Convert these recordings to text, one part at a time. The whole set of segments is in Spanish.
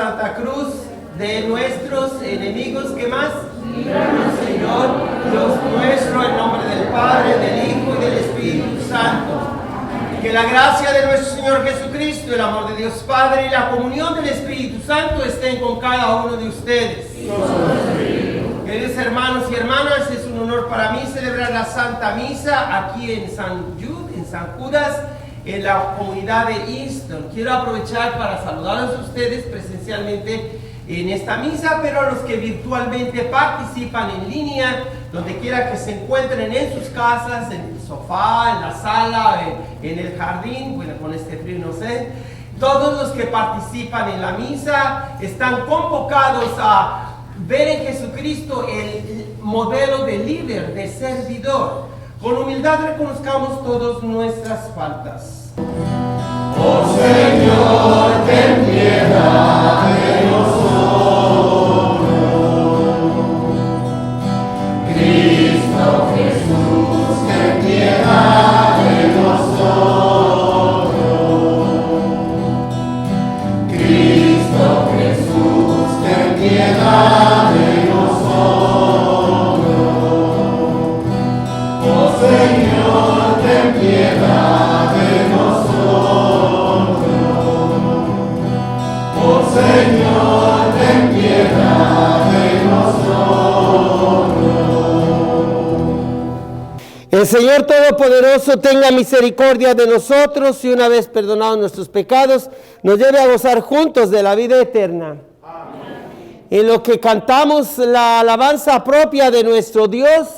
Santa Cruz de nuestros enemigos. ¿Qué más? Líbranos, Señor, Dios nuestro, en nombre del Padre, del Hijo y del Espíritu Santo. Que la gracia de nuestro Señor Jesucristo, el amor de Dios Padre y la comunión del Espíritu Santo estén con cada uno de ustedes. Queridos hermanos y hermanas, es un honor para mí celebrar la Santa Misa aquí en San Judas, en la comunidad de Easton. Quiero aprovechar para saludarlos a ustedes presencialmente en esta misa, pero a los que virtualmente participan en línea, donde quiera que se encuentren, en sus casas, en el sofá, en la sala, en el jardín, bueno, con este frío no sé. Todos los que participan en la misa están convocados a ver en Jesucristo el modelo de líder, de servidor. Con humildad reconozcamos todos nuestras faltas. Oh Señor, ten piedad de nosotros. Cristo Jesús, ten piedad de nosotros. Cristo Jesús, ten piedad de nosotros. Oh Señor, ten piedad de nosotros. Oh Señor, ten piedad de nosotros. El Señor Todopoderoso tenga misericordia de nosotros y una vez perdonados nuestros pecados, nos lleve a gozar juntos de la vida eterna. Amén. En lo que cantamos la alabanza propia de nuestro Dios,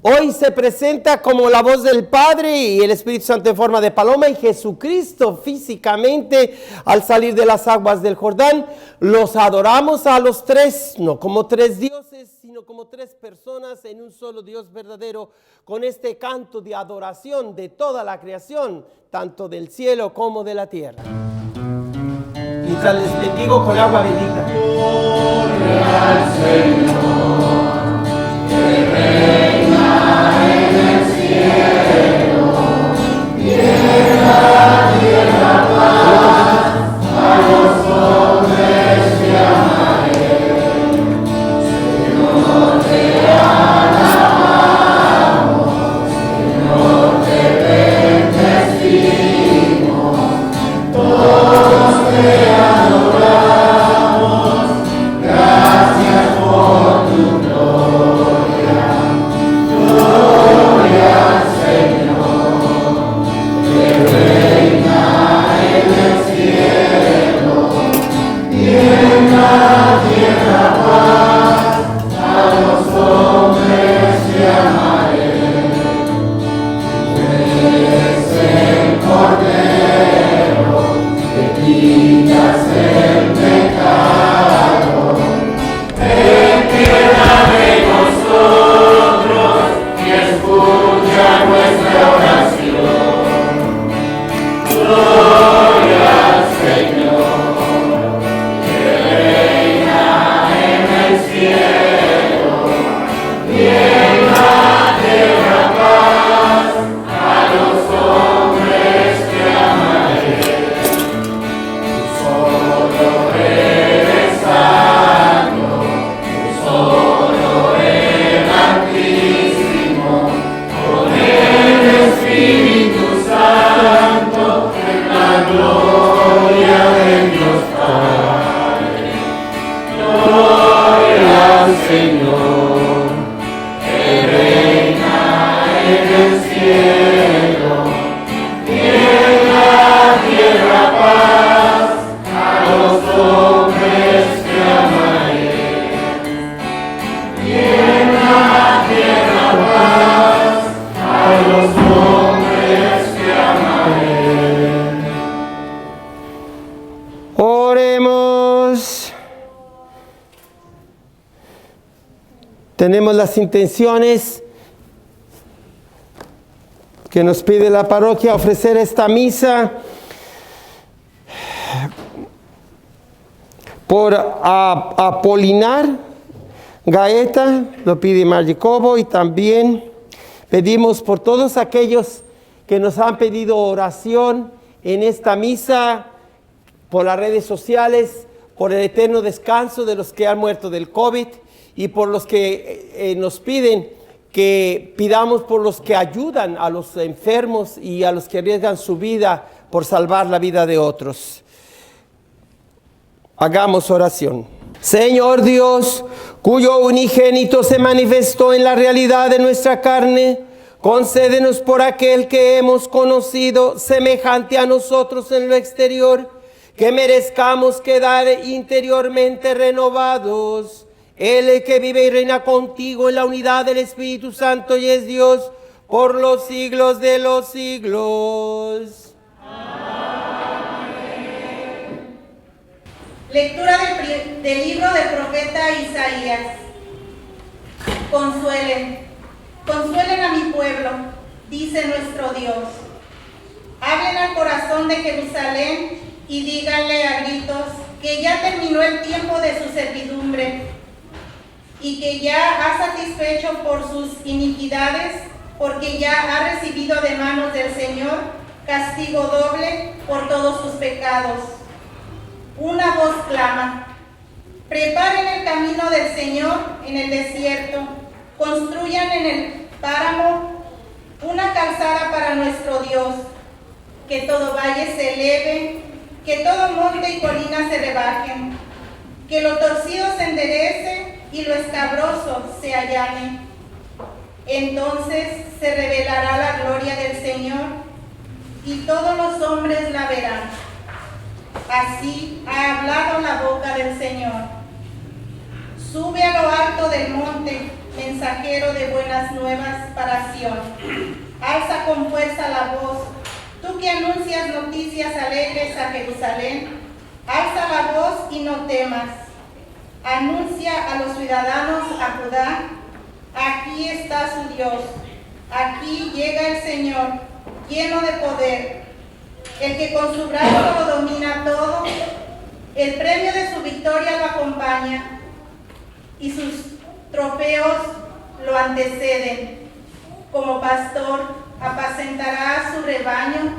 hoy se presenta como la voz del Padre y el Espíritu Santo en forma de paloma y Jesucristo físicamente al salir de las aguas del Jordán. Los adoramos a los tres, no como tres dioses, sino como tres personas en un solo Dios verdadero, con este canto de adoración de toda la creación, tanto del cielo como de la tierra. Mientras les bendigo con agua bendita. Gloria al Señor, que reina en el cielo, tierra, tierra, paz, a los hombres te amaré. Señor, te alabamos, Señor, te bendecimos, todos te adoramos, gracias por tu gloria, gloria al Señor, que reina en el cielo, tierra, tierra, paz, a los hombres te amaré. Tú eres el Cordero que quitas el pecado, ten piedad de nosotros y escucha nuestra oración. Gloria al Señor, que reina en el cielo, tierra, tierra, paz, a los hombres te amaré. Tú solo eres santo, tú solo eres altísimo, con el Espíritu Santo, en la gloria de Dios Padre. Gloria al Señor, que reina en el cielo, tierra, tierra, paz, a los hombres te amaré. Tierra, tierra, paz, a los hombres te amaré. Oremos. Tenemos las intenciones que nos pide la parroquia ofrecer esta misa por Apolinar Gaeta, lo pide Margie Cobo, y también pedimos por todos aquellos que nos han pedido oración en esta misa, por las redes sociales, por el eterno descanso de los que han muerto del COVID y por los que nos piden que pidamos por los que ayudan a los enfermos y a los que arriesgan su vida por salvar la vida de otros. Hagamos oración. Señor Dios, cuyo unigénito se manifestó en la realidad de nuestra carne, concédenos por aquel que hemos conocido semejante a nosotros en lo exterior, que merezcamos quedar interiormente renovados. Él que vive y reina contigo en la unidad del Espíritu Santo y es Dios por los siglos de los siglos. Amén. Lectura del libro del profeta Isaías. Consuelen a mi pueblo, dice nuestro Dios. Hablen al corazón de Jerusalén y díganle a gritos que ya terminó el tiempo de su servidumbre y que ya ha satisfecho por sus iniquidades, porque ya ha recibido de manos del Señor castigo doble por todos sus pecados. Una voz clama: preparen el camino del Señor en el desierto, construyan en el páramo una calzada para nuestro Dios, que todo valle se eleve, que todo monte y colina se rebajen, que lo torcido se enderece y lo escabroso se allane. Entonces se revelará la gloria del Señor y todos los hombres la verán. Así ha hablado la boca del Señor. Sube a lo alto del monte, mensajero de buenas nuevas para Sión. Alza con fuerza la voz, tú que anuncias noticias alegres a Jerusalén. Alza la voz y no temas. Anuncia a los ciudadanos a Judá: aquí está su Dios, aquí llega el Señor, lleno de poder, el que con su brazo lo domina todo. El premio de su victoria lo acompaña y sus trofeos lo anteceden. Como pastor apacentará a su rebaño,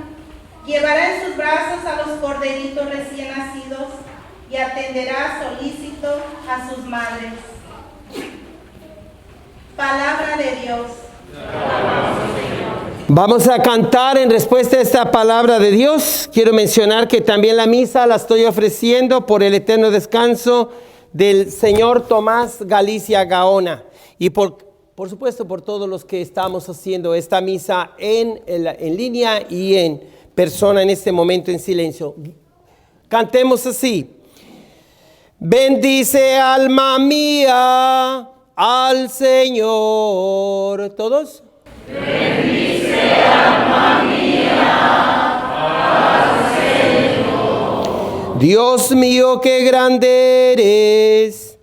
llevará en sus brazos a los corderitos recién nacidos y atenderá solícito a sus madres. Palabra de Dios. Vamos a cantar en respuesta a esta palabra de Dios. Quiero mencionar que también la misa la estoy ofreciendo por el eterno descanso del señor Tomás Galicia Gaona y por supuesto por todos los que estamos haciendo esta misa en línea y en persona en este momento en silencio. Cantemos así. Bendice alma mía al Señor. ¿Todos? Bendice alma mía al Señor. Dios mío, qué grande eres.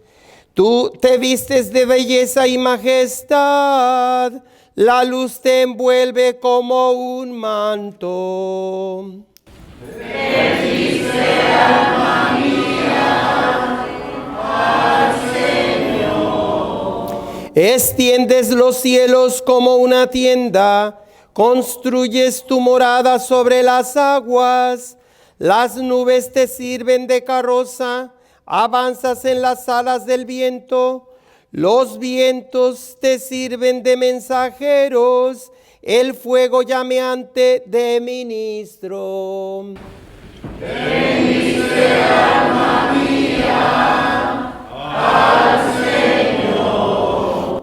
Tú te vistes de belleza y majestad. La luz te envuelve como un manto. Bendice alma mía al Señor. Extiendes los cielos como una tienda, construyes tu morada sobre las aguas, las nubes te sirven de carroza, avanzas en las alas del viento, los vientos te sirven de mensajeros, el fuego llameante de ministro. Bendice alma mía al Señor.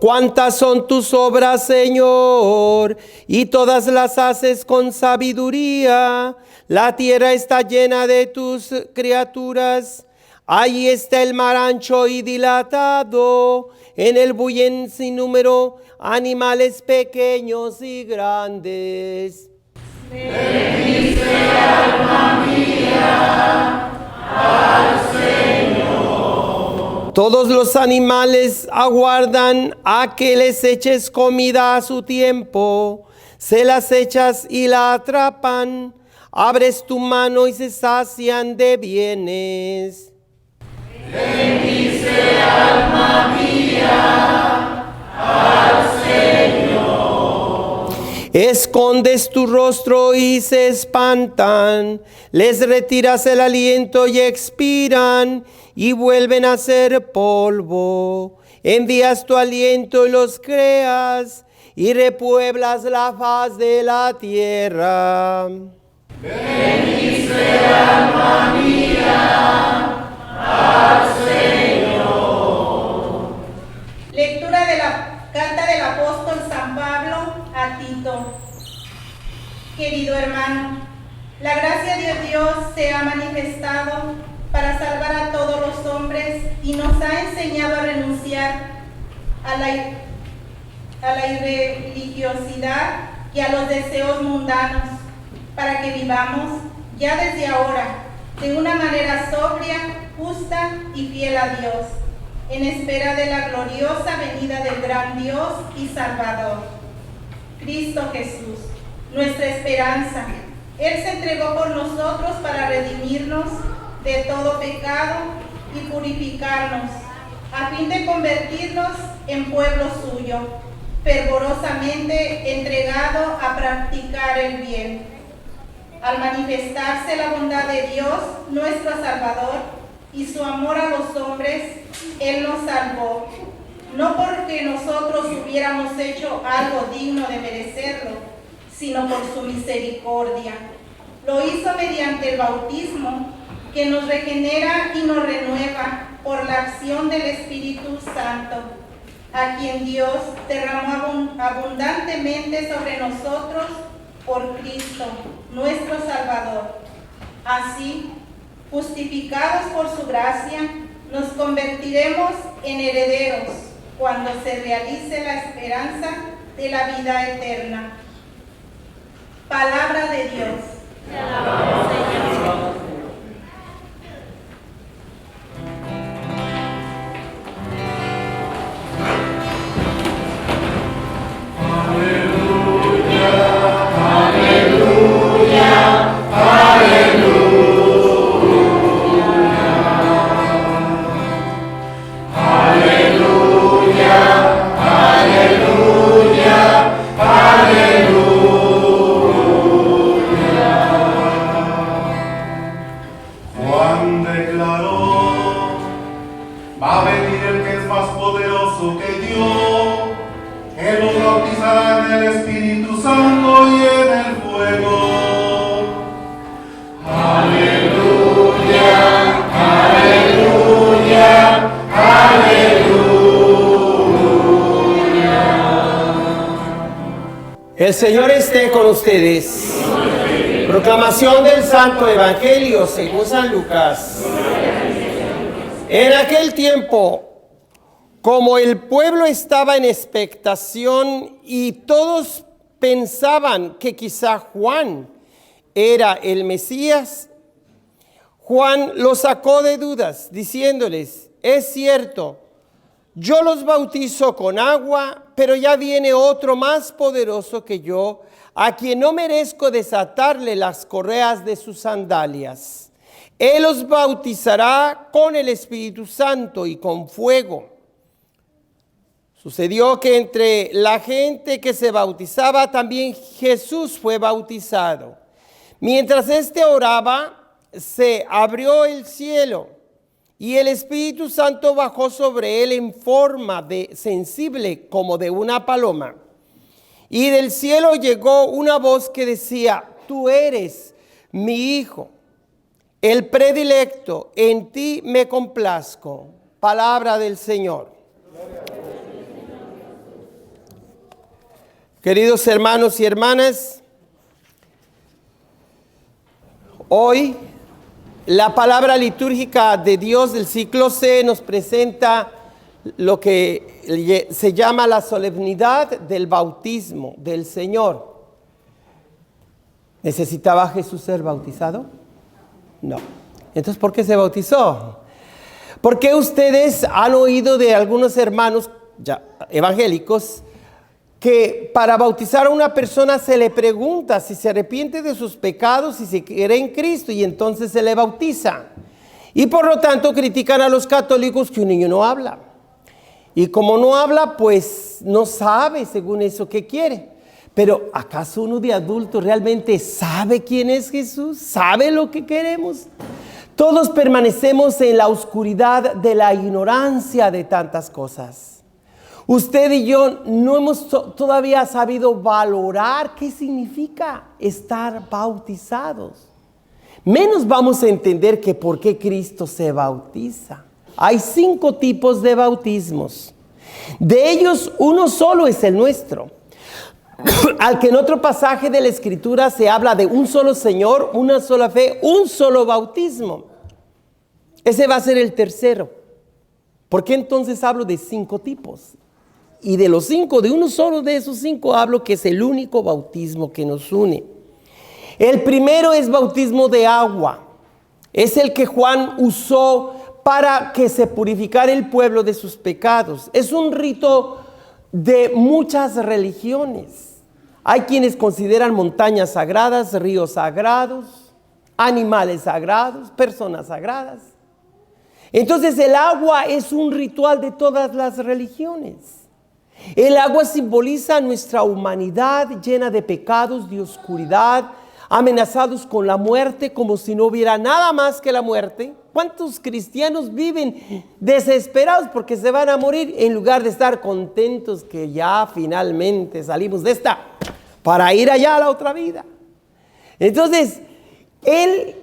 ¿Cuántas son tus obras, Señor? Y todas las haces con sabiduría. La tierra está llena de tus criaturas. Ahí está el mar ancho y dilatado. En él bullen sin número animales pequeños y grandes. Bendice alma mía al Señor. Todos los animales aguardan a que les eches comida a su tiempo. Se las echas y la atrapan. Abres tu mano y se sacian de bienes. Bendice alma mía al Señor. Escondes tu rostro y se espantan, les retiras el aliento y expiran y vuelven a ser polvo. Envías tu aliento y los creas y repueblas la faz de la tierra. Bendice alma mía al Señor. Lectura de la carta del apóstol San Pablo a Tito. Querido hermano, la gracia de Dios se ha manifestado para salvar a todos los hombres y nos ha enseñado a renunciar a la irreligiosidad y a los deseos mundanos, para que vivamos ya desde ahora de una manera sobria, justa y fiel a Dios, en espera de la gloriosa venida del gran Dios y Salvador, Cristo Jesús, nuestra esperanza. Él se entregó por nosotros para redimirnos de todo pecado y purificarnos, a fin de convertirnos en pueblo suyo, fervorosamente entregado a practicar el bien. Al manifestarse la bondad de Dios, nuestro Salvador, y su amor a los hombres, Él nos salvó, no porque nosotros hubiéramos hecho algo digno de merecerlo, sino por su misericordia. Lo hizo mediante el bautismo, que nos regenera y nos renueva por la acción del Espíritu Santo, a quien Dios derramó abundantemente sobre nosotros por Cristo, nuestro Salvador. Así, justificados por su gracia, nos convertiremos en herederos cuando se realice la esperanza de la vida eterna. Palabra de Dios. Te alabamos, Señor. El Señor esté con ustedes. Proclamación del Santo Evangelio según San Lucas. En aquel tiempo, como el pueblo estaba en expectación y todos pensaban que quizá Juan era el Mesías, Juan los sacó de dudas, diciéndoles: es cierto, yo los bautizo con agua, pero ya viene otro más poderoso que yo, a quien no merezco desatarle las correas de sus sandalias. Él los bautizará con el Espíritu Santo y con fuego. Sucedió que entre la gente que se bautizaba, también Jesús fue bautizado. Mientras éste oraba, se abrió el cielo y el Espíritu Santo bajó sobre él en forma de sensible como de una paloma. Y del cielo llegó una voz que decía: tú eres mi Hijo, el predilecto, en ti me complazco. Palabra del Señor. Queridos hermanos y hermanas, hoy la palabra litúrgica de Dios del ciclo C nos presenta lo que se llama la solemnidad del bautismo del Señor. ¿Necesitaba Jesús ser bautizado? No. Entonces, ¿por qué se bautizó? Porque ustedes han oído de algunos hermanos ya evangélicos que para bautizar a una persona se le pregunta si se arrepiente de sus pecados y si cree en Cristo, y entonces se le bautiza. Y por lo tanto critican a los católicos que un niño no habla. Y como no habla, pues no sabe según eso qué quiere. Pero ¿acaso uno de adulto realmente sabe quién es Jesús? ¿Sabe lo que queremos? Todos permanecemos en la oscuridad de la ignorancia de tantas cosas. Usted y yo no hemos todavía sabido valorar qué significa estar bautizados. Menos vamos a entender que por qué Cristo se bautiza. Hay 5 tipos de bautismos. De ellos, uno solo es el nuestro. Al que en otro pasaje de la Escritura se habla de un solo Señor, una sola fe, un solo bautismo. Ese va a ser el tercero. ¿Por qué entonces hablo de 5 tipos? Y de los 5, de uno solo de esos 5 hablo que es el único bautismo que nos une. El primero es bautismo de agua. Es el que Juan usó para que se purificara el pueblo de sus pecados. Es un rito de muchas religiones. Hay quienes consideran montañas sagradas, ríos sagrados, animales sagrados, personas sagradas. Entonces el agua es un ritual de todas las religiones. El agua simboliza nuestra humanidad llena de pecados, de oscuridad, amenazados con la muerte como si no hubiera nada más que la muerte. ¿Cuántos cristianos viven desesperados porque se van a morir en lugar de estar contentos que ya finalmente salimos de esta para ir allá a la otra vida? Entonces, el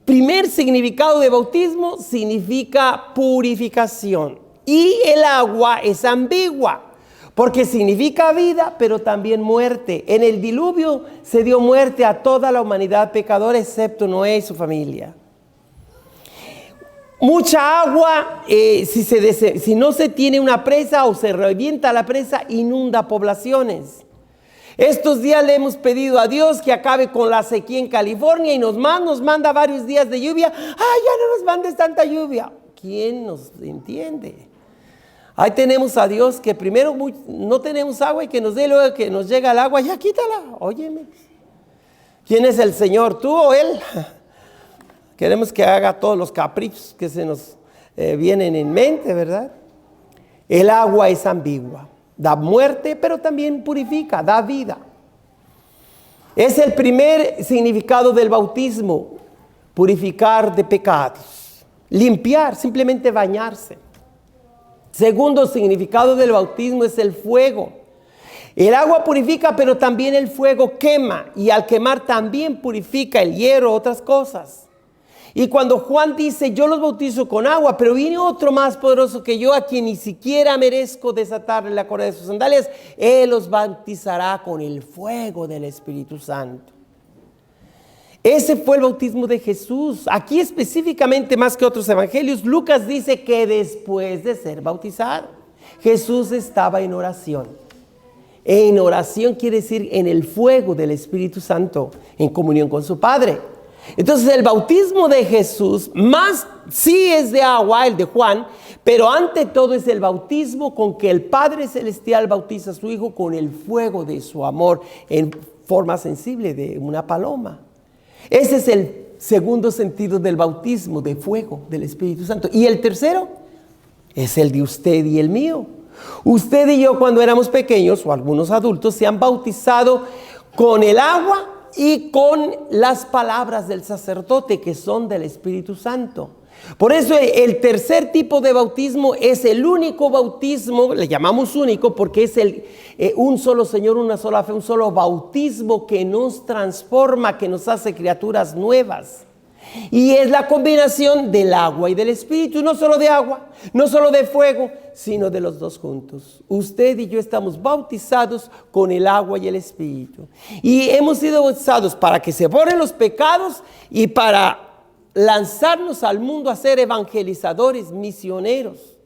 primer significado de bautismo significa purificación. Y el agua es ambigua, porque significa vida, pero también muerte. En el diluvio se dio muerte a toda la humanidad pecadora, excepto Noé y su familia. Mucha agua, si no se tiene una presa o se revienta la presa, inunda poblaciones. Estos días le hemos pedido a Dios que acabe con la sequía en California y nos manda varios días de lluvia. ¡Ay, ya no nos mandes tanta lluvia! ¿Quién nos entiende? Ahí tenemos a Dios que primero no tenemos agua y que nos dé, luego que nos llega el agua, ya quítala. Óyeme, ¿quién es el Señor? ¿Tú o Él? Queremos que haga todos los caprichos que se nos vienen en mente, ¿verdad? El agua es ambigua. Da muerte, pero también purifica, da vida. Es el primer significado del bautismo, purificar de pecados, limpiar, simplemente bañarse. Segundo significado del bautismo es el fuego. El agua purifica, pero también el fuego quema, y al quemar también purifica el hierro, otras cosas. Y cuando Juan dice, yo los bautizo con agua, pero viene otro más poderoso que yo, a quien ni siquiera merezco desatarle la correa de sus sandalias, Él los bautizará con el fuego del Espíritu Santo. Ese fue el bautismo de Jesús. Aquí específicamente, más que otros evangelios, Lucas dice que después de ser bautizado, Jesús estaba en oración. En oración quiere decir en el fuego del Espíritu Santo, en comunión con su Padre. Entonces el bautismo de Jesús, más sí es de agua, el de Juan, pero ante todo es el bautismo con que el Padre Celestial bautiza a su Hijo con el fuego de su amor en forma sensible de una paloma. Ese es el segundo sentido del bautismo, de fuego del Espíritu Santo. Y el tercero es el de usted y el mío. Usted y yo, cuando éramos pequeños, o algunos adultos, se han bautizado con el agua y con las palabras del sacerdote, que son del Espíritu Santo. Por eso el tercer tipo de bautismo es el único bautismo, le llamamos único porque es un solo Señor, una sola fe, un solo bautismo que nos transforma, que nos hace criaturas nuevas. Y es la combinación del agua y del Espíritu, no solo de agua, no solo de fuego, sino de los dos juntos. Usted y yo estamos bautizados con el agua y el Espíritu. Y hemos sido bautizados para que se borren los pecados y para lanzarnos al mundo a ser evangelizadores, misioneros,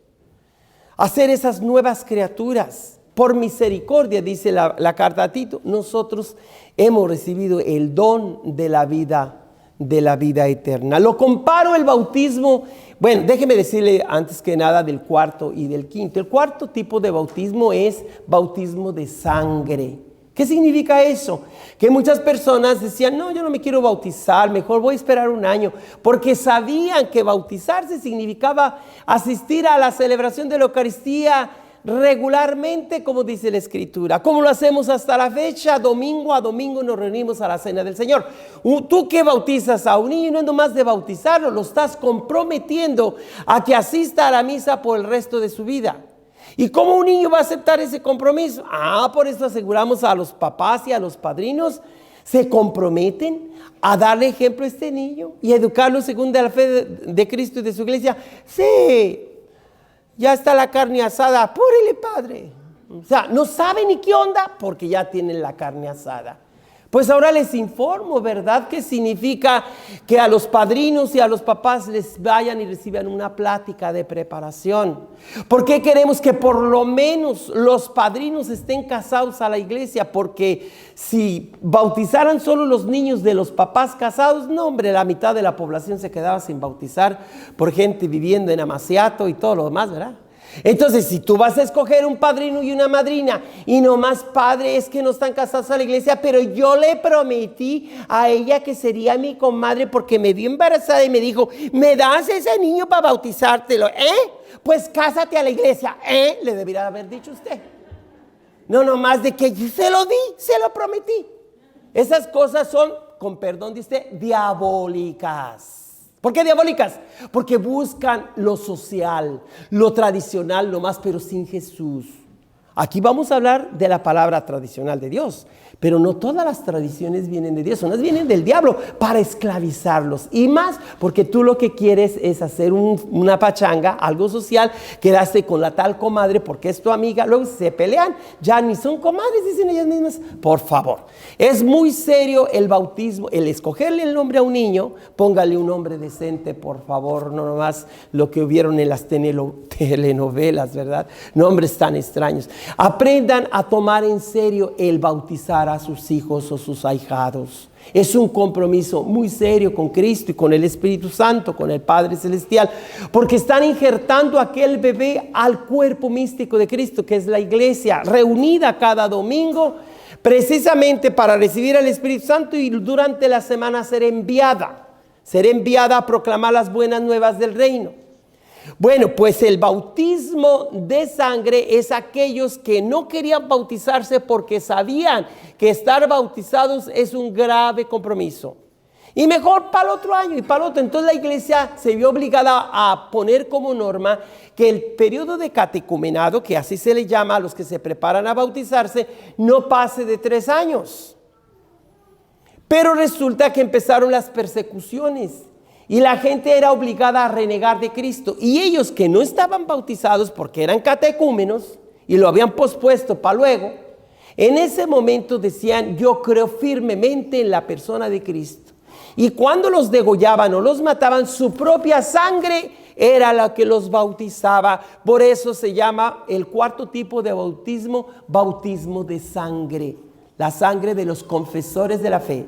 a ser esas nuevas criaturas. Por misericordia, dice la carta a Tito, nosotros hemos recibido el don de la vida eterna. Lo comparo el bautismo, bueno, déjeme decirle antes que nada del cuarto y del quinto. El cuarto tipo de bautismo es bautismo de sangre. ¿Qué significa eso? Que muchas personas decían, no, yo no me quiero bautizar, mejor voy a esperar un año, porque sabían que bautizarse significaba asistir a la celebración de la Eucaristía regularmente, como dice la Escritura, como lo hacemos hasta la fecha, domingo a domingo nos reunimos a la cena del Señor. Tú que bautizas a un niño, no es nomás de bautizarlo, lo estás comprometiendo a que asista a la misa por el resto de su vida. ¿Y cómo un niño va a aceptar ese compromiso? Por eso aseguramos a los papás y a los padrinos, se comprometen a darle ejemplo a este niño y educarlo según la fe de Cristo y de su iglesia. Sí, ya está la carne asada, apúrele, padre. O sea, no sabe ni qué onda porque ya tienen la carne asada. Pues ahora les informo, ¿verdad? ¿Qué significa que a los padrinos y a los papás les vayan y reciban una plática de preparación? ¿Por qué queremos que por lo menos los padrinos estén casados a la iglesia? Porque si bautizaran solo los niños de los papás casados, no hombre, la mitad de la población se quedaba sin bautizar por gente viviendo en Amaciato y todo lo demás, ¿verdad? Entonces, si tú vas a escoger un padrino y una madrina y nomás padre es que no están casados a la iglesia, pero yo le prometí a ella que sería mi comadre porque me vio embarazada y me dijo, ¿me das ese niño para bautizártelo? Pues cásate a la iglesia, le debería haber dicho usted. No nomás de que yo se lo di, se lo prometí. Esas cosas son, con perdón de usted, diabólicas. ¿Por qué diabólicas? Porque buscan lo social, lo tradicional nomás, pero sin Jesús. Aquí vamos a hablar de la palabra tradicional de Dios, pero no todas las tradiciones vienen de Dios, unas vienen del diablo para esclavizarlos. Y más porque tú lo que quieres es hacer una pachanga, algo social, quedaste con la tal comadre porque es tu amiga, luego se pelean, ya ni son comadres, dicen ellas mismas. Por favor, es muy serio el bautismo, el escogerle el nombre a un niño, póngale un nombre decente, por favor, no nomás lo que hubieron en las telenovelas, ¿verdad? Nombres tan extraños. Aprendan a tomar en serio el bautizar a sus hijos o sus ahijados. Es un compromiso muy serio con Cristo y con el Espíritu Santo, con el Padre Celestial, porque están injertando aquel bebé al cuerpo místico de Cristo, que es la iglesia, reunida cada domingo, precisamente para recibir al Espíritu Santo y durante la semana ser enviada a proclamar las buenas nuevas del reino. Bueno, pues el bautismo de sangre es aquellos que no querían bautizarse porque sabían que estar bautizados es un grave compromiso. Y mejor para el otro año y para el otro. Entonces la iglesia se vio obligada a poner como norma que el periodo de catecumenado, que así se le llama a los que se preparan a bautizarse, no pase de 3 años. Pero resulta que empezaron las persecuciones. Y la gente era obligada a renegar de Cristo. Y ellos que no estaban bautizados porque eran catecúmenos y lo habían pospuesto para luego, en ese momento decían, yo creo firmemente en la persona de Cristo. Y cuando los degollaban o los mataban, su propia sangre era la que los bautizaba. Por eso se llama el cuarto tipo de bautismo, bautismo de sangre. La sangre de los confesores de la fe.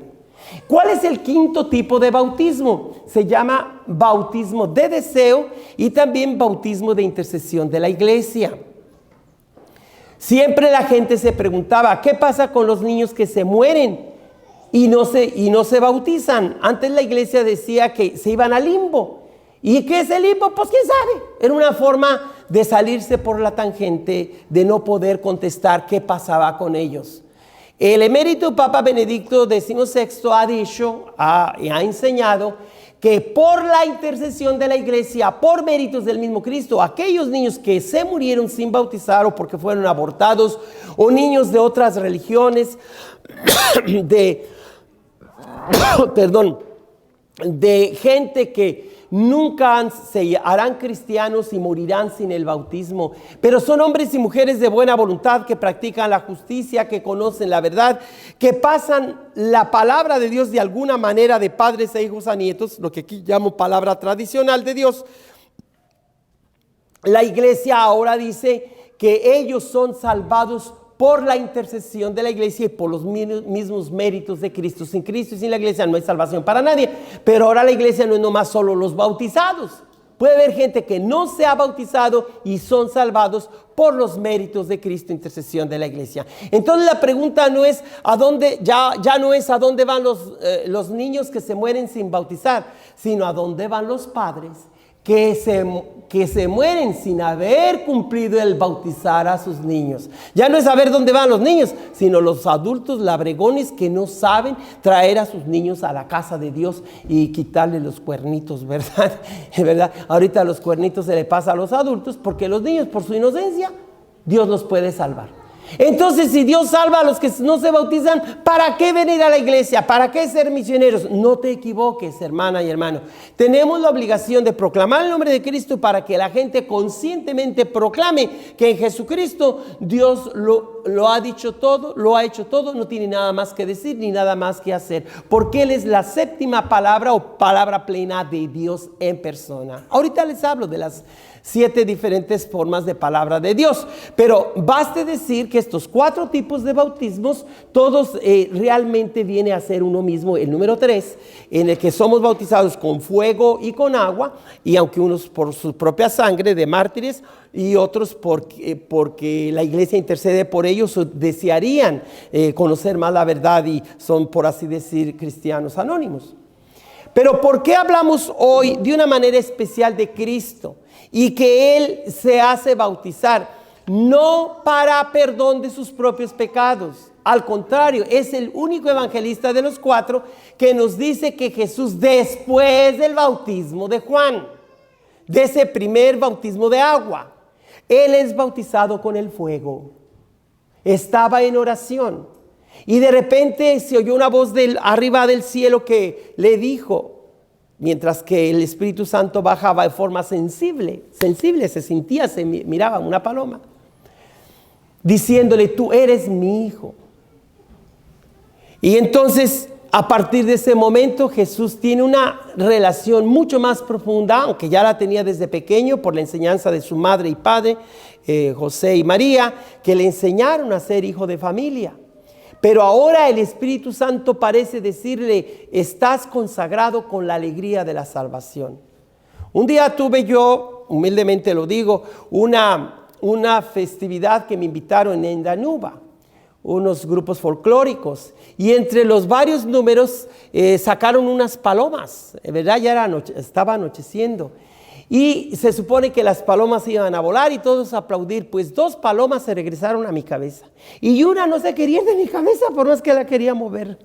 ¿Cuál es el quinto tipo de bautismo? Se llama bautismo de deseo y también bautismo de intercesión de la iglesia. Siempre la gente se preguntaba, ¿qué pasa con los niños que se mueren y no se bautizan? Antes la iglesia decía que se iban al limbo. ¿Y qué es el limbo? Pues quién sabe. Era una forma de salirse por la tangente, de no poder contestar qué pasaba con ellos. El emérito Papa Benedicto XVI ha dicho y ha enseñado que por la intercesión de la iglesia, por méritos del mismo Cristo, aquellos niños que se murieron sin bautizar o porque fueron abortados, o niños de otras religiones, de gente que nunca se harán cristianos y morirán sin el bautismo, pero son hombres y mujeres de buena voluntad que practican la justicia, que conocen la verdad, que pasan la palabra de Dios de alguna manera de padres e hijos a nietos, lo que aquí llamo palabra tradicional de Dios. La iglesia ahora dice que ellos son salvados por la intercesión de la iglesia y por los mismos méritos de Cristo. Sin Cristo y sin la iglesia no hay salvación para nadie. Pero ahora la iglesia no es nomás solo los bautizados. Puede haber gente que no se ha bautizado y son salvados por los méritos de Cristo, intercesión de la iglesia. Entonces la pregunta no es a dónde, ya no es a dónde van los niños que se mueren sin bautizar, sino a dónde van los padres que se mueren sin haber cumplido el bautizar a sus niños. Ya no es saber dónde van los niños, sino los adultos labregones que no saben traer a sus niños a la casa de Dios y quitarle los cuernitos, ¿verdad? ¿Verdad? Ahorita los cuernitos se le pasa a los adultos porque los niños, por su inocencia, Dios los puede salvar. Entonces, si Dios salva a los que no se bautizan, ¿para qué venir a la iglesia? ¿Para qué ser misioneros? No te equivoques, hermana y hermano. Tenemos la obligación de proclamar el nombre de Cristo para que la gente conscientemente proclame que en Jesucristo Dios lo ha dicho todo, lo ha hecho todo, no tiene nada más que decir ni nada más que hacer, porque Él es la séptima palabra o palabra plena de Dios en persona. Ahorita les hablo de las 7 diferentes formas de palabra de Dios, pero baste decir que estos 4 tipos de bautismos, todos realmente viene a ser uno mismo. El número 3, en el que somos bautizados con fuego y con agua, y aunque unos por su propia sangre de mártires y otros porque la iglesia intercede por ellos, desearían conocer más la verdad y son, por así decir, cristianos anónimos. Pero ¿por qué hablamos hoy de una manera especial de Cristo y que Él se hace bautizar? No para perdón de sus propios pecados. Al contrario, es el único evangelista de los 4 que nos dice que Jesús, después del bautismo de Juan, de ese primer bautismo de agua, Él es bautizado con el fuego. Estaba en oración. Y de repente se oyó una voz arriba del cielo que le dijo, mientras que el Espíritu Santo bajaba de forma sensible se sentía, se miraba una paloma, diciéndole: tú eres mi hijo. Y entonces, a partir de ese momento, Jesús tiene una relación mucho más profunda, aunque ya la tenía desde pequeño por la enseñanza de su madre y padre, José y María, que le enseñaron a ser hijo de familia. Pero ahora el Espíritu Santo parece decirle: estás consagrado con la alegría de la salvación. Un día tuve yo, humildemente lo digo, una festividad que me invitaron en Danuba, unos grupos folclóricos, y entre los varios números sacaron unas palomas, ¿verdad? Ya estaba anocheciendo. Y se supone que las palomas iban a volar y todos a aplaudir. Pues 2 palomas se regresaron a mi cabeza. Y una no se quería ir de mi cabeza por más que la quería mover.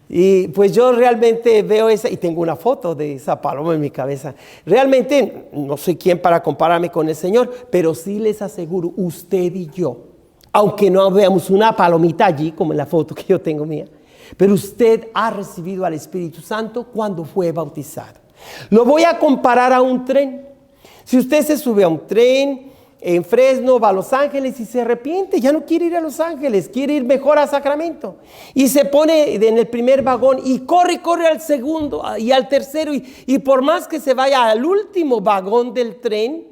Y pues yo realmente veo esa, y tengo una foto de esa paloma en mi cabeza. Realmente no soy quien para compararme con el Señor, pero sí les aseguro, usted y yo, aunque no veamos una palomita allí, como en la foto que yo tengo mía, pero usted ha recibido al Espíritu Santo cuando fue bautizado. Lo voy a comparar a un tren. Si usted se sube a un tren en Fresno, va a Los Ángeles y se arrepiente, ya no quiere ir a Los Ángeles, quiere ir mejor a Sacramento, y se pone en el primer vagón y corre al segundo y al tercero, y por más que se vaya al último vagón del tren,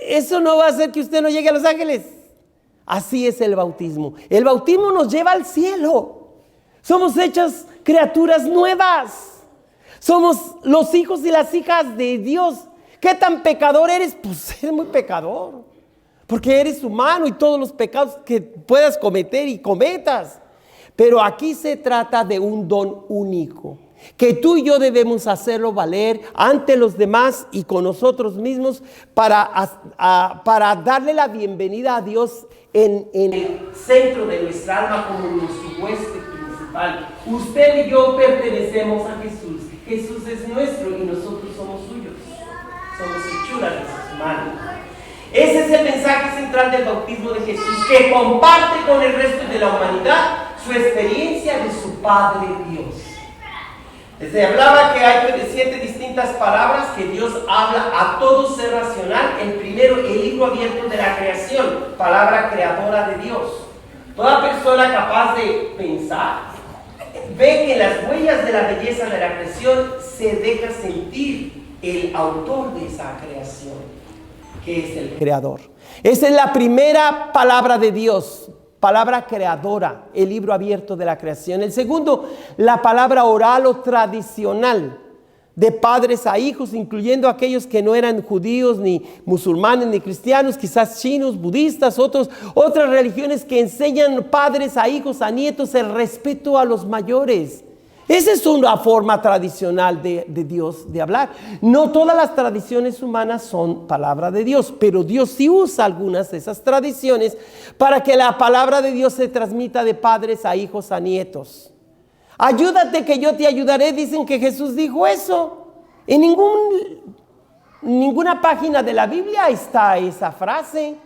eso no va a hacer que usted no llegue a Los Ángeles. Así es el bautismo. El bautismo nos lleva al cielo. Somos hechas criaturas nuevas. Somos los hijos y las hijas de Dios. ¿Qué tan pecador eres? Pues eres muy pecador, porque eres humano y todos los pecados que puedas cometer y cometas. Pero aquí se trata de un don único, que tú y yo debemos hacerlo valer ante los demás y con nosotros mismos para darle la bienvenida a Dios en el centro de nuestra alma como nuestro huésped principal. Usted y yo pertenecemos a Jesús. Jesús es nuestro y nosotros somos suyos. Somos hechuras de sus manos. Ese es el mensaje central del bautismo de Jesús, que comparte con el resto de la humanidad su experiencia de su Padre Dios. Les hablaba que hay 7 distintas palabras que Dios habla a todo ser racional. El primero, el libro abierto de la creación, palabra creadora de Dios. Toda persona capaz de pensar ve que en las huellas de la belleza de la creación se deja sentir el autor de esa creación, que es el creador. Esa es la primera palabra de Dios, palabra creadora, el libro abierto de la creación. El segundo, la palabra oral o tradicional, de padres a hijos, incluyendo aquellos que no eran judíos, ni musulmanes, ni cristianos, quizás chinos, budistas, otras religiones que enseñan padres a hijos, a nietos, el respeto a los mayores. Esa es una forma tradicional de Dios de hablar. No todas las tradiciones humanas son palabra de Dios, pero Dios sí usa algunas de esas tradiciones para que la palabra de Dios se transmita de padres a hijos, a nietos. Ayúdate que yo te ayudaré, dicen que Jesús dijo eso. En ninguna página de la Biblia está esa frase.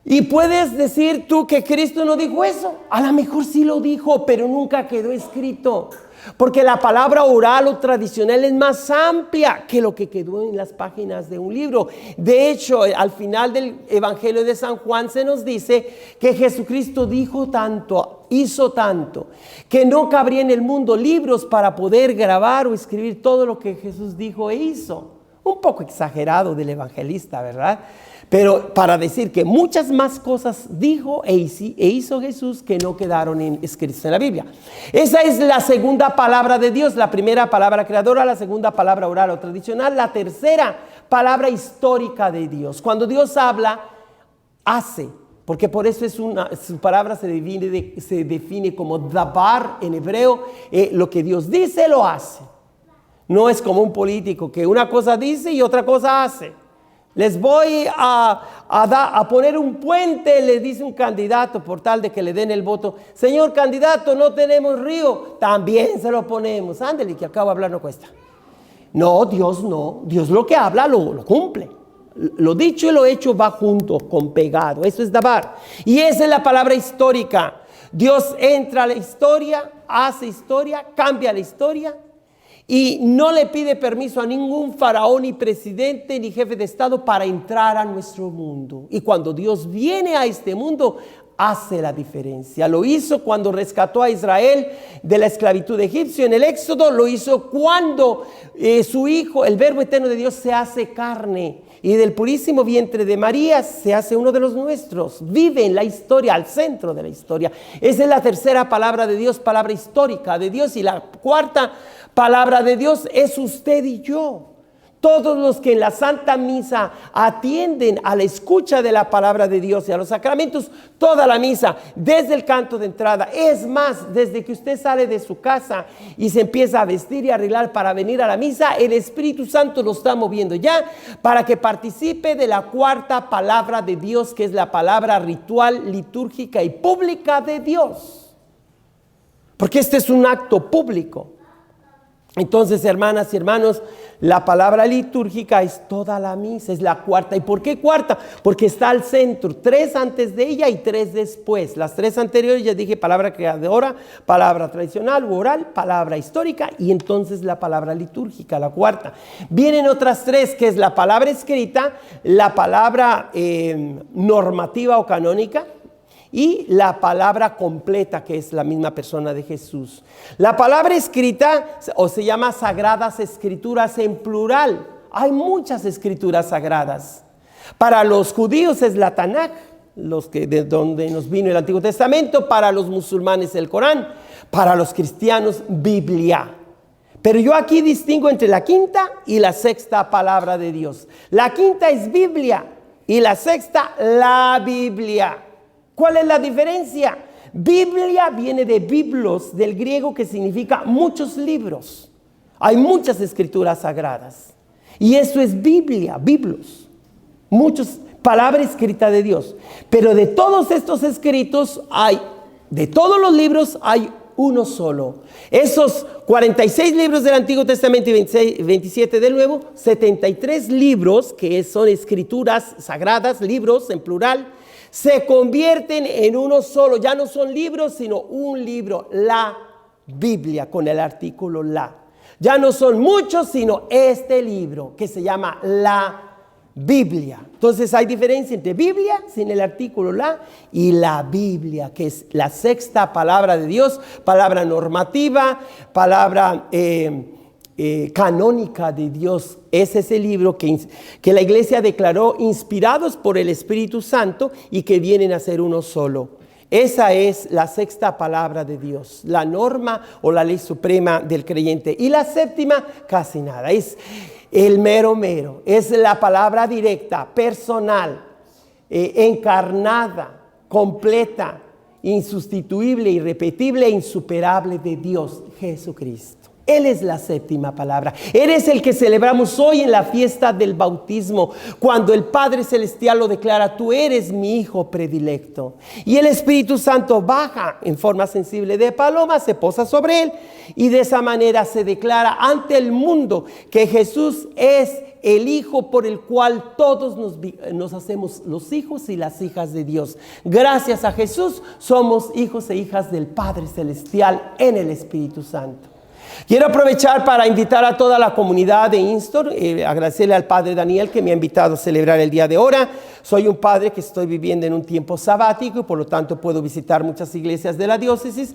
Y puedes decir tú que Cristo no dijo eso. A lo mejor sí lo dijo, pero nunca quedó escrito. Porque la palabra oral o tradicional es más amplia que lo que quedó en las páginas de un libro. De hecho, al final del Evangelio de San Juan se nos dice que Jesucristo dijo tanto, hizo tanto, que no cabría en el mundo libros para poder grabar o escribir todo lo que Jesús dijo e hizo. Un poco exagerado del evangelista, ¿verdad? Pero para decir que muchas más cosas dijo e hizo Jesús que no quedaron escritas en la Biblia. Esa es la segunda palabra de Dios. La primera palabra creadora, la segunda palabra oral o tradicional, la tercera palabra histórica de Dios. Cuando Dios habla, hace. Porque por eso su palabra se define como dabar en hebreo. Lo que Dios dice, lo hace. No es como un político que una cosa dice y otra cosa hace. Les voy a poner un puente, le dice un candidato por tal de que le den el voto. Señor candidato, no tenemos río. También se lo ponemos. Ándele, que acabo de hablar no cuesta. No. Dios lo que habla lo cumple. Lo dicho y lo hecho va junto, con pegado. Eso es dabar. Y esa es la palabra histórica. Dios entra a la historia, hace historia, cambia la historia. Y no le pide permiso a ningún faraón, ni presidente, ni jefe de Estado para entrar a nuestro mundo. Y cuando Dios viene a este mundo, hace la diferencia. Lo hizo cuando rescató a Israel de la esclavitud egipcia en el Éxodo. Lo hizo cuando su Hijo, el Verbo eterno de Dios, se hace carne. Y del purísimo vientre de María se hace uno de los nuestros. Vive en la historia, al centro de la historia. Esa es la tercera palabra de Dios, palabra histórica de Dios. Y la cuarta palabra de Dios es usted y yo. Todos los que en la Santa Misa atienden a la escucha de la palabra de Dios y a los sacramentos, toda la misa, desde el canto de entrada, es más, desde que usted sale de su casa y se empieza a vestir y arreglar para venir a la misa, el Espíritu Santo lo está moviendo ya para que participe de la cuarta palabra de Dios, que es la palabra ritual, litúrgica y pública de Dios. Porque este es un acto público. Entonces, hermanas y hermanos, la palabra litúrgica es toda la misa, es la cuarta. ¿Y por qué cuarta? Porque está al centro, 3 antes de ella y 3 después. Las 3 anteriores ya dije palabra creadora, palabra tradicional u oral, palabra histórica y entonces la palabra litúrgica, la cuarta. Vienen otras 3, que es la palabra escrita, la palabra normativa o canónica, y la palabra completa, que es la misma persona de Jesús. La palabra escrita o se llama Sagradas Escrituras en plural. Hay muchas escrituras sagradas. Para los judíos es la Tanaj, de donde nos vino el Antiguo Testamento. Para los musulmanes el Corán. Para los cristianos, Biblia. Pero yo aquí distingo entre la quinta y la sexta palabra de Dios. La quinta es Biblia y la sexta, la Biblia. ¿Cuál es la diferencia? Biblia viene de biblos, del griego, que significa muchos libros. Hay muchas escrituras sagradas. Y eso es Biblia, biblos. Muchas palabras escritas de Dios. Pero de todos estos escritos de todos los libros hay uno solo. Esos 46 libros del Antiguo Testamento y 27 del Nuevo, 73 libros que son escrituras sagradas, libros en plural, se convierten en uno solo. Ya no son libros, sino un libro, la Biblia, con el artículo la. Ya no son muchos, sino este libro que se llama la Biblia. Entonces hay diferencia entre Biblia, sin el artículo la, y la Biblia, que es la sexta palabra de Dios, palabra normativa, palabra canónica de Dios. Ese es el libro que la iglesia declaró inspirados por el Espíritu Santo y que vienen a ser uno solo. Esa es la sexta palabra de Dios, la norma o la ley suprema del creyente. Y la séptima, casi nada, es el mero, es la palabra directa, personal, encarnada, completa, insustituible, irrepetible e insuperable de Dios, Jesucristo. Él es la séptima palabra. Él es el que celebramos hoy en la fiesta del bautismo, cuando el Padre Celestial lo declara: tú eres mi Hijo predilecto. Y el Espíritu Santo baja en forma sensible de paloma, se posa sobre él, y de esa manera se declara ante el mundo que Jesús es el Hijo por el cual todos nos hacemos los hijos y las hijas de Dios. Gracias a Jesús somos hijos e hijas del Padre Celestial en el Espíritu Santo. Quiero aprovechar para invitar a toda la comunidad de Instor, agradecerle al padre Daniel que me ha invitado a celebrar el día de ahora. Soy un padre que estoy viviendo en un tiempo sabático y por lo tanto puedo visitar muchas iglesias de la diócesis.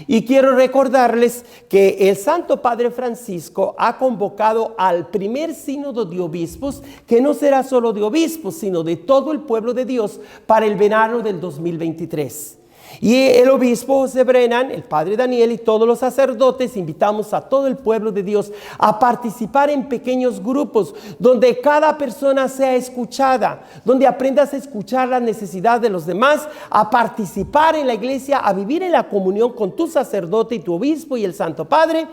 Y quiero recordarles que el Santo Padre Francisco ha convocado al primer sínodo de obispos, que no será solo de obispos, sino de todo el pueblo de Dios, para el verano del 2023. Y el obispo José Brennan, el padre Daniel y todos los sacerdotes invitamos a todo el pueblo de Dios a participar en pequeños grupos donde cada persona sea escuchada, donde aprendas a escuchar la necesidad de los demás, a participar en la iglesia, a vivir en la comunión con tu sacerdote y tu obispo y el Santo Padre,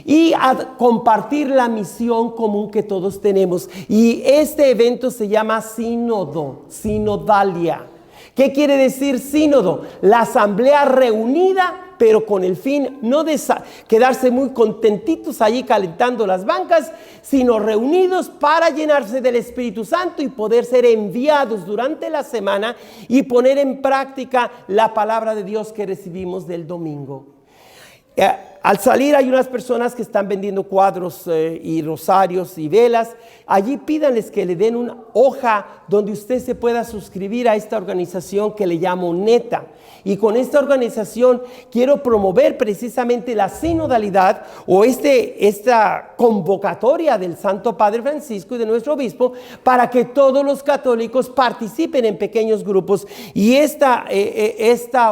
y a compartir la misión común que todos tenemos. Y este evento se llama sínodo, sinodalia. ¿Qué quiere decir sínodo? La asamblea reunida, pero con el fin no de quedarse muy contentitos allí calentando las bancas, sino reunidos para llenarse del Espíritu Santo y poder ser enviados durante la semana y poner en práctica la palabra de Dios que recibimos del domingo. Al salir hay unas personas que están vendiendo cuadros y rosarios y velas. Allí pídanles que le den una hoja donde usted se pueda suscribir a esta organización que le llamo NETA. Y con esta organización quiero promover precisamente la sinodalidad o esta convocatoria del Santo Padre Francisco y de nuestro obispo para que todos los católicos participen en pequeños grupos. Y esta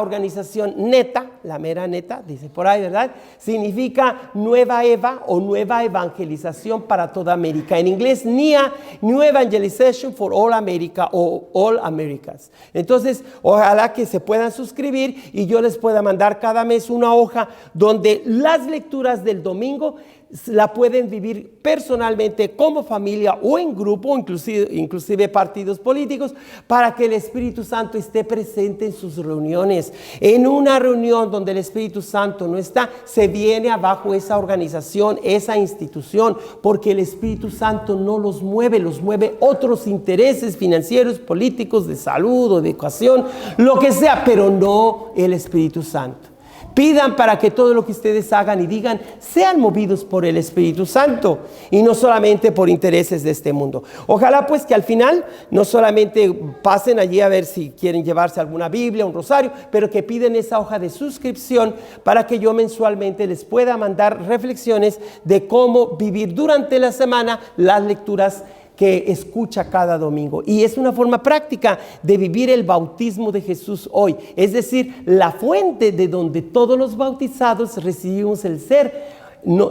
organización NETA, la mera NETA, dice por ahí, ¿verdad?, significa Nueva Eva o Nueva Evangelización para toda América. En inglés, NIA, New Evangelization for All America o All Americas. Entonces, ojalá que se puedan suscribir y yo les pueda mandar cada mes una hoja donde las lecturas del domingo la pueden vivir personalmente como familia o en grupo, inclusive partidos políticos, para que el Espíritu Santo esté presente en sus reuniones. En una reunión donde el Espíritu Santo no está, se viene abajo esa organización, esa institución, porque el Espíritu Santo no los mueve otros intereses financieros, políticos, de salud o de educación, lo que sea, pero no el Espíritu Santo. Pidan para que todo lo que ustedes hagan y digan sean movidos por el Espíritu Santo y no solamente por intereses de este mundo. Ojalá pues que al final no solamente pasen allí a ver si quieren llevarse alguna Biblia, un rosario, pero que piden esa hoja de suscripción para que yo mensualmente les pueda mandar reflexiones de cómo vivir durante la semana las lecturas que escucha cada domingo. Y es una forma práctica de vivir el bautismo de Jesús hoy. Es decir, la fuente de donde todos los bautizados recibimos el ser.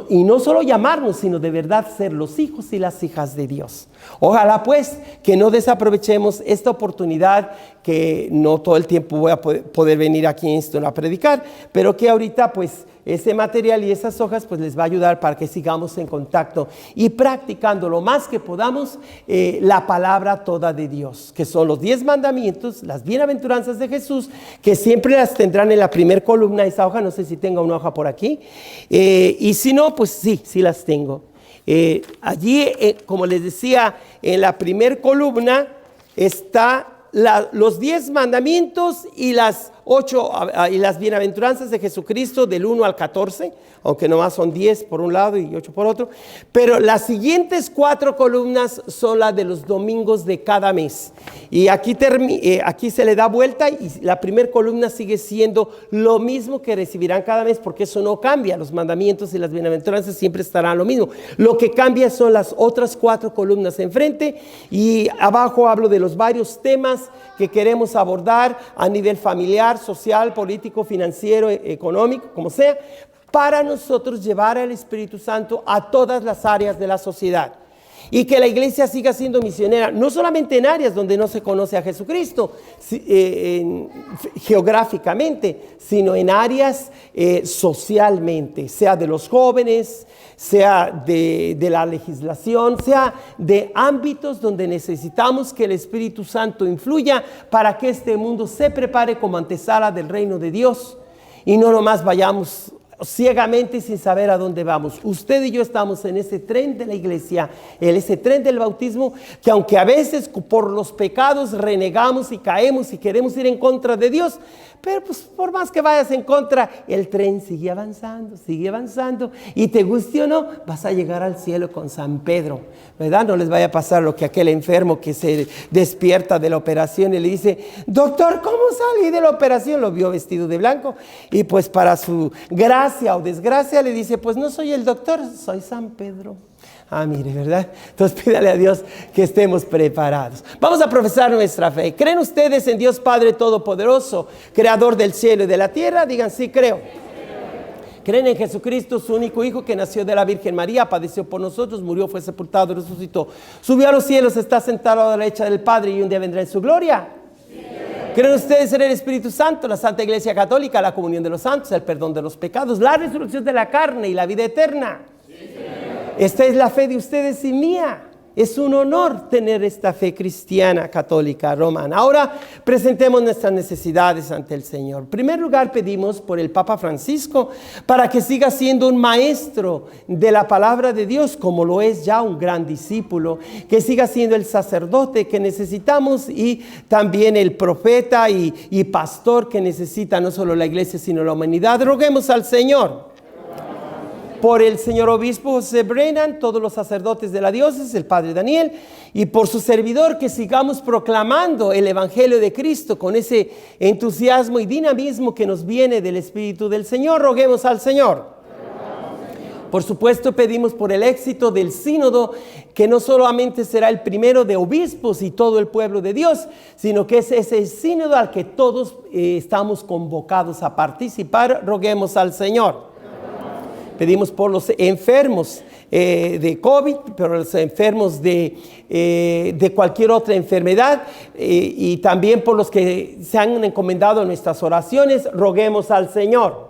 Y no solo llamarnos, sino de verdad ser los hijos y las hijas de Dios. Ojalá pues que no desaprovechemos esta oportunidad, que no todo el tiempo voy a poder venir aquí en esto a predicar, pero que ahorita pues ese material y esas hojas pues les va a ayudar para que sigamos en contacto y practicando lo más que podamos la palabra toda de Dios, que son los 10 mandamientos, las bienaventuranzas de Jesús, que siempre las tendrán en la primera columna. Esa hoja, no sé si tenga una hoja por aquí, y si no, pues sí las tengo. Allí, como les decía, en la primera columna está los 10 mandamientos y las 8 y las bienaventuranzas de Jesucristo del 1 al 14, aunque nomás son 10 por un lado y 8 por otro. Pero las siguientes 4 columnas son las de los domingos de cada mes. Y aquí se le da vuelta y la primera columna sigue siendo lo mismo que recibirán cada mes, porque eso no cambia. Los mandamientos y las bienaventuranzas siempre estarán lo mismo. Lo que cambia son las otras 4 columnas enfrente, y abajo hablo de los varios temas que queremos abordar a nivel familiar, social, político, financiero, económico, como sea, para nosotros llevar al Espíritu Santo a todas las áreas de la sociedad. y que la iglesia siga siendo misionera, no solamente en áreas donde no se conoce a Jesucristo geográficamente, sino en áreas socialmente, sea de los jóvenes, sea de la legislación, sea de ámbitos donde necesitamos que el Espíritu Santo influya para que este mundo se prepare como antesala del reino de Dios y no nomás vayamos ciegamente sin saber a dónde vamos. Usted y yo estamos en ese tren de la iglesia, en ese tren del bautismo, que aunque a veces por los pecados renegamos y caemos y queremos ir en contra de Dios, pero pues por más que vayas en contra, el tren sigue avanzando y te guste o no, vas a llegar al cielo con San Pedro, ¿verdad? No les vaya a pasar lo que aquel enfermo que se despierta de la operación y le dice: doctor, ¿cómo salí de la operación? Lo vio vestido de blanco y pues para su gracia o desgracia le dice: pues no soy el doctor, soy San Pedro. Ah, mire, ¿verdad? Entonces pídale a Dios que estemos preparados. Vamos a profesar nuestra fe. ¿Creen ustedes en Dios Padre Todopoderoso, Creador del cielo y de la tierra? Digan: sí, creo. ¿Creen en Jesucristo, su único Hijo, que nació de la Virgen María, padeció por nosotros, murió, fue sepultado, resucitó, subió a los cielos, está sentado a la derecha del Padre y un día vendrá en su gloria? ¿Creen ustedes en el Espíritu Santo, la Santa Iglesia Católica, la comunión de los santos, el perdón de los pecados, la resurrección de la carne y la vida eterna? Esta es la fe de ustedes y mía. Es un honor tener esta fe cristiana, católica, romana. Ahora presentemos nuestras necesidades ante el Señor. En primer lugar, pedimos por el Papa Francisco para que siga siendo un maestro de la palabra de Dios, como lo es ya un gran discípulo, que siga siendo el sacerdote que necesitamos y también el profeta y pastor que necesita no solo la iglesia, sino la humanidad. Roguemos al Señor. Por el señor obispo José Brennan, todos los sacerdotes de la diócesis, el padre Daniel, y por su servidor, que sigamos proclamando el evangelio de Cristo con ese entusiasmo y dinamismo que nos viene del Espíritu del Señor. Roguemos al Señor. Por supuesto, pedimos por el éxito del sínodo, que no solamente será el primero de obispos y todo el pueblo de Dios, sino que es ese sínodo al que todos estamos convocados a participar. Roguemos al Señor. Pedimos por los enfermos de COVID, por los enfermos de cualquier otra enfermedad y también por los que se han encomendado en nuestras oraciones. Roguemos al Señor.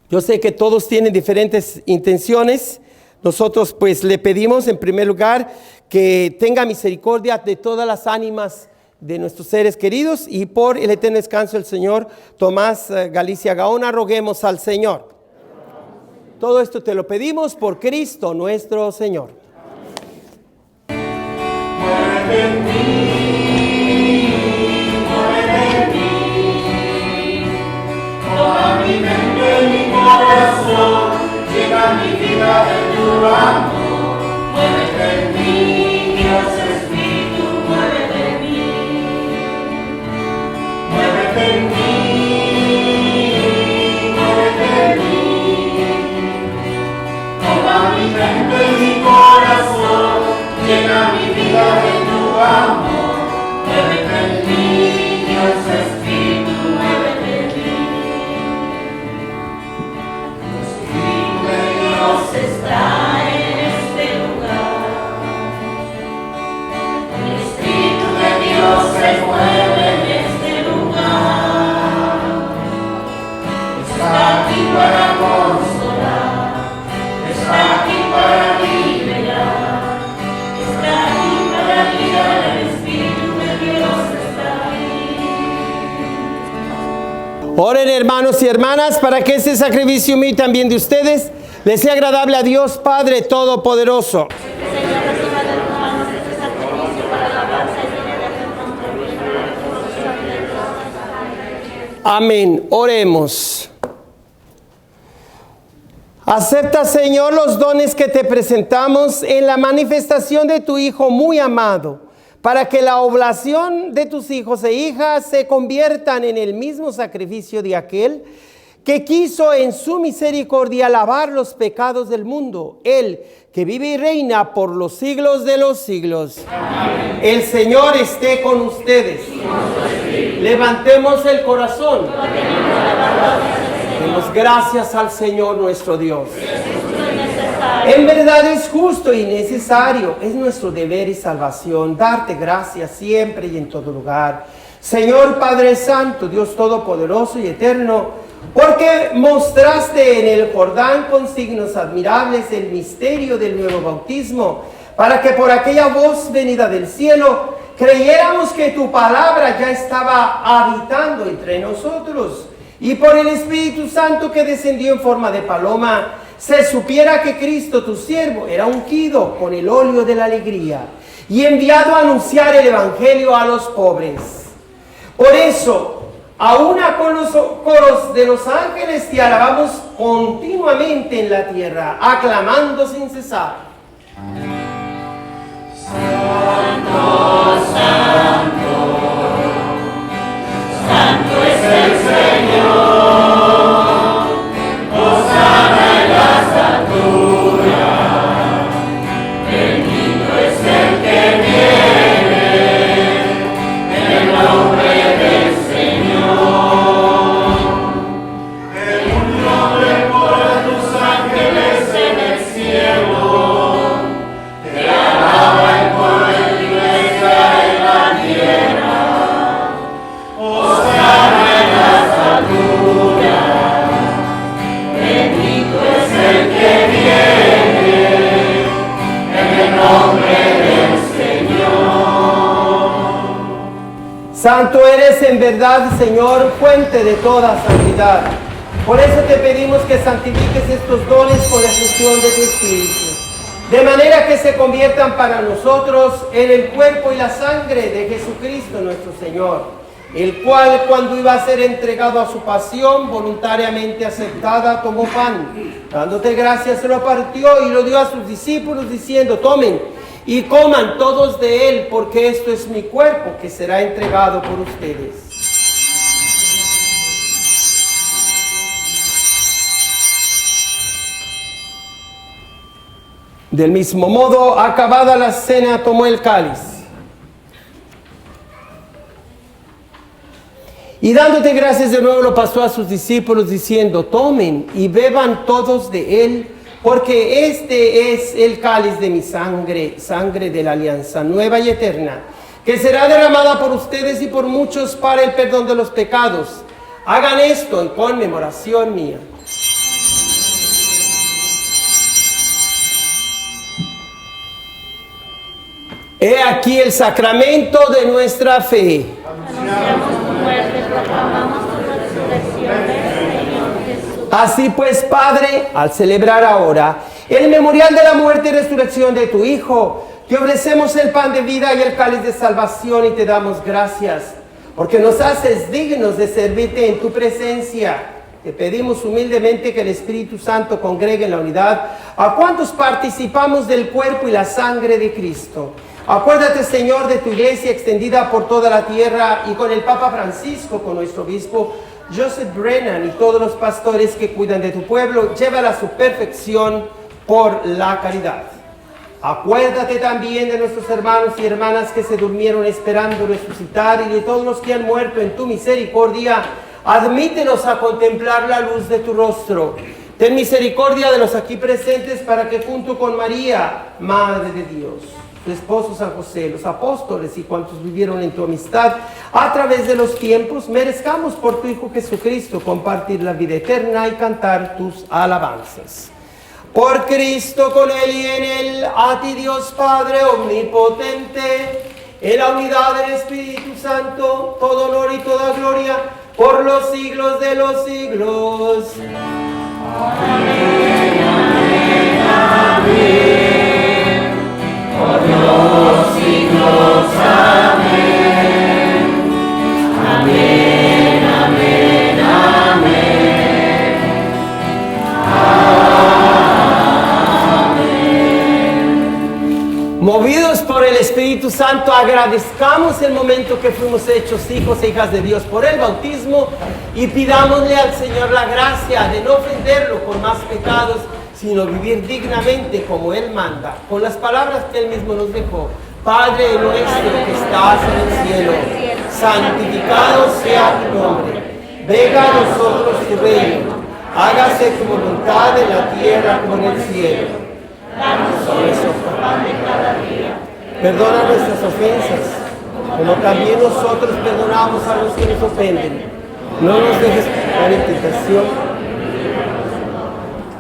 Yo sé que todos tienen diferentes intenciones. Nosotros pues le pedimos en primer lugar que tenga misericordia de todas las ánimas de nuestros seres queridos y por el eterno descanso del señor Tomás Galicia Gaona. Roguemos al Señor. Todo esto te lo pedimos por Cristo nuestro Señor. Muévete en mí, muévete en mí. Toma mi mente, mi corazón, llena mi vida en tu amor. Muévete en mí, Dios Espíritu, muévete en mí. Muévete en mí, muévete en mí. Toma mi mente, mi corazón, llena mi vida de tu amor. Muévete en mí, Dios Espíritu, muévete en mí. El Espíritu de Dios está en este lugar. El Espíritu de Dios se mueve en este lugar. Está aquí para consolar, está aquí para liberar, está aquí para guiar. El Espíritu de Dios está ahí. Oren, hermanos y hermanas, para que este sacrificio mío y también de ustedes les sea agradable a Dios Padre Todopoderoso. Amén. Oremos. Acepta, Señor, los dones que te presentamos en la manifestación de tu Hijo muy amado, para que la oblación de tus hijos e hijas se conviertan en el mismo sacrificio de aquel que quiso en su misericordia lavar los pecados del mundo, Él que vive y reina por los siglos de los siglos. Amén. El Señor esté con ustedes. Levantemos el corazón. Demos gracias al Señor nuestro Dios. En verdad es justo y necesario, es nuestro deber y salvación, darte gracias siempre y en todo lugar. Señor Padre Santo, Dios Todopoderoso y Eterno, porque mostraste en el Jordán con signos admirables el misterio del nuevo bautismo, para que por aquella voz venida del cielo creyéramos que tu palabra ya estaba habitando entre nosotros, y por el Espíritu Santo que descendió en forma de paloma, se supiera que Cristo, tu siervo, era ungido con el óleo de la alegría y enviado a anunciar el Evangelio a los pobres. Por eso, aún con los coros de los ángeles te alabamos continuamente en la tierra, aclamando sin cesar. Santo, santo, santo es el Señor. Hosana en las alturas. Bendito es el que viene en el nombre del Señor. El nombre por tus ángeles en el cielo. Te alaba el pueblo de tu iglesia en la tierra. Hosana en las alturas. Bendito es el que viene en el nombre del Señor. Santo eres en verdad, Señor, fuente de toda santidad. Por eso te pedimos que santifiques estos dones con la efusión de tu Espíritu, de manera que se conviertan para nosotros en el cuerpo y la sangre de Jesucristo nuestro Señor, el cual, cuando iba a ser entregado a su pasión voluntariamente aceptada, tomó pan, dándote gracias, se lo partió y lo dio a sus discípulos, diciendo: tomen y coman todos de él, porque esto es mi cuerpo que será entregado por ustedes. Del mismo modo, acabada la cena, tomó el cáliz. Y dándote gracias de nuevo, lo pasó a sus discípulos, diciendo: tomen y beban todos de él, porque este es el cáliz de mi sangre, sangre de la alianza nueva y eterna, que será derramada por ustedes y por muchos para el perdón de los pecados. Hagan esto en conmemoración mía. He aquí el sacramento de nuestra fe. Anunciamos tu muerte, proclamamos tu resurrección, Señor Jesús. Así pues, Padre, al celebrar ahora el memorial de la muerte y resurrección de tu Hijo, te ofrecemos el pan de vida y el cáliz de salvación y te damos gracias, porque nos haces dignos de servirte en tu presencia. Te pedimos humildemente que el Espíritu Santo congregue en la unidad a cuantos participamos del cuerpo y la sangre de Cristo. Acuérdate, Señor, de tu iglesia extendida por toda la tierra y con el Papa Francisco, con nuestro obispo Joseph Brennan y todos los pastores que cuidan de tu pueblo. Llévala a su perfección por la caridad. Acuérdate también de nuestros hermanos y hermanas que se durmieron esperando resucitar y de todos los que han muerto en tu misericordia. Admítelos a contemplar la luz de tu rostro. Ten misericordia de los aquí presentes para que junto con María, Madre de Dios, tu esposo San José, los apóstoles y cuantos vivieron en tu amistad a través de los tiempos, merezcamos por tu Hijo Jesucristo compartir la vida eterna y cantar tus alabanzas. Por Cristo, con Él y en Él, a ti Dios Padre omnipotente, en la unidad del Espíritu Santo, todo honor y toda gloria por los siglos de los siglos. Amén, amén, amén. Por los siglos, amén. Amén, amén, amén. Amén. Movidos por el Espíritu Santo, agradezcamos el momento que fuimos hechos hijos e hijas de Dios por el bautismo y pidámosle al Señor la gracia de no ofenderlo con más pecados, sino vivir dignamente como Él manda, con las palabras que Él mismo nos dejó. Padre nuestro que estás en el cielo, santificado sea tu nombre. Venga a nosotros tu reino. Hágase tu voluntad en la tierra como en el cielo. Danos hoy nuestro pan de cada día. Perdona nuestras ofensas, como también nosotros perdonamos a los que nos ofenden. No nos dejes caer en tentación.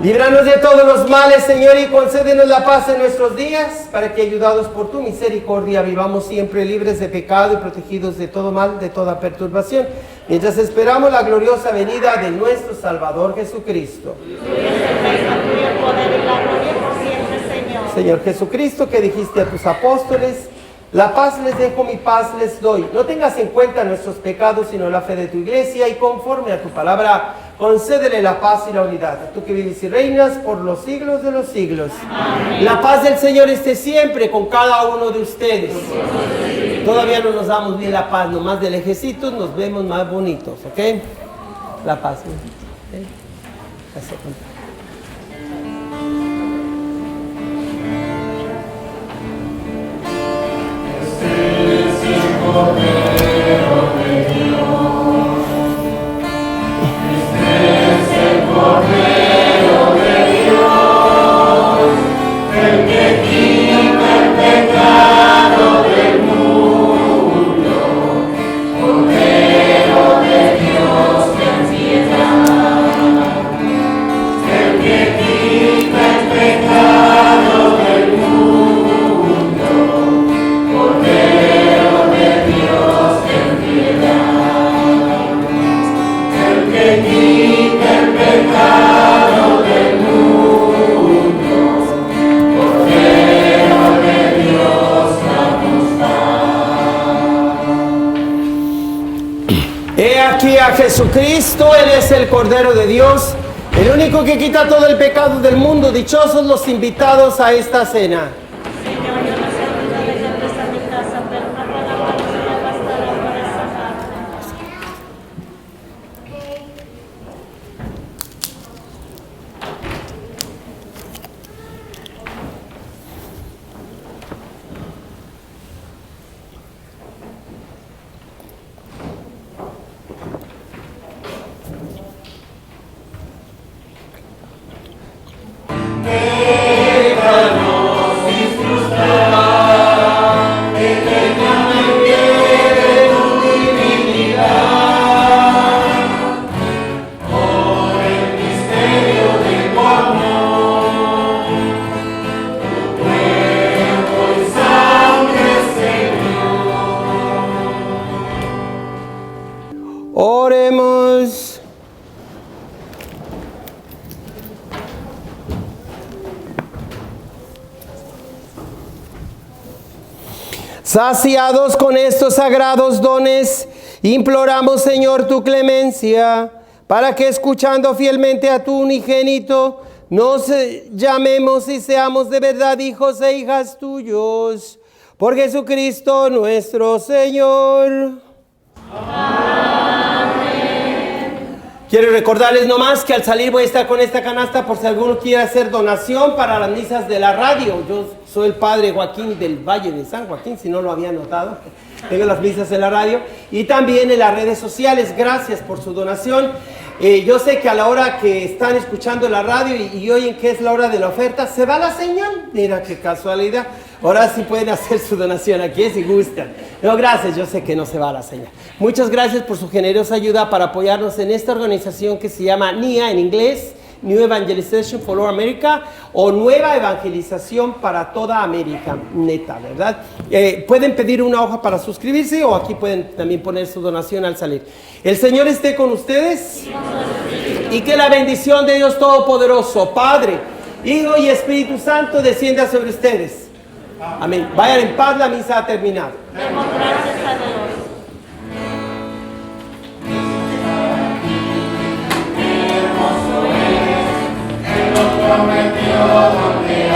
Líbranos de todos los males, Señor, y concédenos la paz en nuestros días, para que, ayudados por tu misericordia, vivamos siempre libres de pecado y protegidos de todo mal, de toda perturbación, mientras esperamos la gloriosa venida de nuestro Salvador Jesucristo. Tuyo es el reino, tuyo el poder y la gloria por siempre, Señor. Señor Jesucristo, que dijiste a tus apóstoles: la paz les dejo, mi paz les doy. No tengas en cuenta nuestros pecados, sino la fe de tu iglesia, y conforme a tu palabra, concédele la paz y la unidad. Tú que vives y reinas por los siglos de los siglos. Amén. La paz del Señor esté siempre con cada uno de ustedes. Todavía no nos damos bien la paz, nomás de lejecitos nos vemos más bonitos, ¿ok? La paz. ¿Okay? Gracias. A Jesucristo, Él es el Cordero de Dios, el único que quita todo el pecado del mundo. Dichosos los invitados a esta cena. Señor, yo no sé dónde me regreso a mi casa, pero una palabra me bastará para sanarme. Oremos. Saciados con estos sagrados dones, imploramos, Señor, tu clemencia, para que, escuchando fielmente a tu unigénito, nos llamemos y seamos de verdad hijos e hijas tuyos. Por Jesucristo nuestro Señor. Amén. Quiero recordarles nomás que al salir voy a estar con esta canasta por si alguno quiere hacer donación para las misas de la radio. Yo soy el padre Joaquín del Valle de San Joaquín, si no lo había notado. Tengo las misas en la radio y también en las redes sociales. Gracias por su donación. Yo sé que a la hora que están escuchando la radio y oyen que es la hora de la oferta, se va la señal. Mira qué casualidad. Ahora sí pueden hacer su donación aquí si gustan. No, gracias, yo sé que no se va la señal. Muchas gracias por su generosa ayuda para apoyarnos en esta organización que se llama NIA en inglés, New Evangelization for All America, o Nueva Evangelización para toda América, neta, ¿verdad? Pueden pedir una hoja para suscribirse o aquí pueden también poner su donación al salir. El Señor esté con ustedes y que la bendición de Dios Todopoderoso, Padre, Hijo y Espíritu Santo descienda sobre ustedes. Amén. Vayan en paz, la misa ha terminado. Demos gracias a Dios. Prometió donde